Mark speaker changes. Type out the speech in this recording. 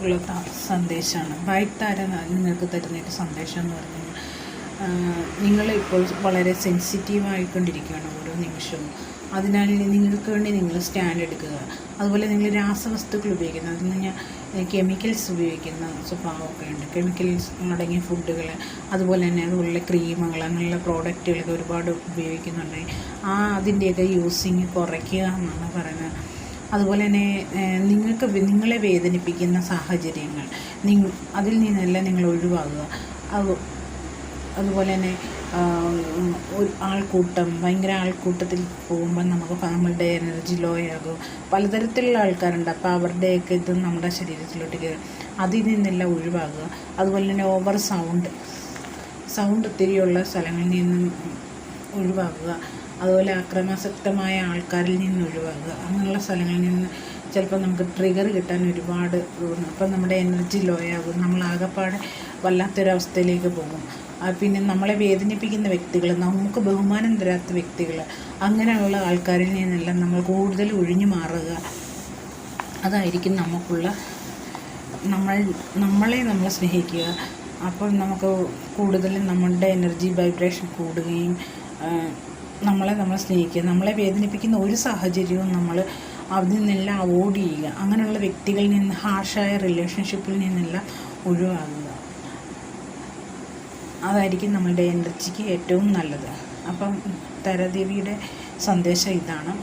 Speaker 1: നിങ്ങൾക്കുള്ള സന്ദേശമാണ്. വൈറ്റ് താര നിങ്ങൾക്ക് തരുന്നൊരു സന്ദേശം എന്ന് പറഞ്ഞു കഴിഞ്ഞാൽ, നിങ്ങളിപ്പോൾ വളരെ സെൻസിറ്റീവായിക്കൊണ്ടിരിക്കുകയാണ് ഓരോ നിമിഷവും. അതിനാൽ നിങ്ങൾക്ക് വേണ്ടി നിങ്ങൾ സ്റ്റാൻഡ് എടുക്കുക. അതുപോലെ നിങ്ങൾ രാസവസ്തുക്കൾ ഉപയോഗിക്കുന്ന, അതിൽ നിന്ന് കെമിക്കൽസ് ഉപയോഗിക്കുന്ന സ്വഭാവമൊക്കെ ഉണ്ട്. കെമിക്കൽസ് അടങ്ങിയ ഫുഡുകൾ, അതുപോലെ തന്നെ അതുപോലുള്ള ക്രീമുകൾ, അങ്ങനെയുള്ള പ്രോഡക്റ്റുകളൊക്കെ ഒരുപാട് ഉപയോഗിക്കുന്നുണ്ട്. അതിൻ്റെയൊക്കെ യൂസിങ് കുറയ്ക്കുക എന്നാണ് പറയുന്നത്. അതുപോലെ തന്നെ നിങ്ങളെ വേദനിപ്പിക്കുന്ന സാഹചര്യങ്ങൾ അതിൽ നിന്നെല്ലാം നിങ്ങൾ ഒഴിവാകുക. അതുപോലെ തന്നെ ഭയങ്കര ആൾക്കൂട്ടത്തിൽ പോകുമ്പോൾ നമ്മളുടെ എനർജി ലോ ആകും. പലതരത്തിലുള്ള ആൾക്കാരുണ്ട്. അപ്പോൾ അവരുടെയൊക്കെ ഇത് നമ്മുടെ ശരീരത്തിലോട്ട് കയറും. അതിൽ നിന്നെല്ലാം ഒഴിവാകുക. അതുപോലെ തന്നെ ഓവർ സൗണ്ട് ഒത്തിരിയുള്ള സ്ഥലങ്ങളിൽ നിന്നും ഒഴിവാക്കുക. അതുപോലെ അക്രമാസക്തമായ ആൾക്കാരിൽ നിന്ന് ഒഴിവാക്കുക. അങ്ങനെയുള്ള സ്ഥലങ്ങളിൽ നിന്ന് ചിലപ്പോൾ നമുക്ക് ട്രിഗർ കിട്ടാൻ ഒരുപാട് തോന്നും. അപ്പം നമ്മുടെ എനർജി ലോ ആകും. നമ്മളാകെപ്പാടെ വല്ലാത്തൊരവസ്ഥയിലേക്ക് പോകും. പിന്നെ നമ്മളെ വേദനിപ്പിക്കുന്ന വ്യക്തികൾ, നമുക്ക് ബഹുമാനം തരാത്ത വ്യക്തികൾ, അങ്ങനെയുള്ള ആൾക്കാരിൽ നിന്നെല്ലാം നമ്മൾ കൂടുതൽ ഒഴിഞ്ഞു മാറുക. അതായിരിക്കും നമ്മളെ സ്നേഹിക്കുക. അപ്പോൾ നമുക്ക് കൂടുതലും നമ്മളുടെ എനർജി വൈബ്രേഷൻ കൂടുകയും നമ്മളെ സ്നേഹിക്കുക. നമ്മളെ വേദനിപ്പിക്കുന്ന ഒരു സാഹചര്യവും നമ്മൾ അതിൽ നിന്നെല്ലാം അവോയ്ഡ് ചെയ്യുക. അങ്ങനെയുള്ള വ്യക്തികളിൽ നിന്ന്, ഹാർഷായ റിലേഷൻഷിപ്പിൽ നിന്നെല്ലാം ഒഴിവാകുക. അതായിരിക്കും നമ്മളുടെ എനർജിക്ക് ഏറ്റവും നല്ലത്. അപ്പം താരാദേവിയുടെ സന്ദേശം ഇതാണ്.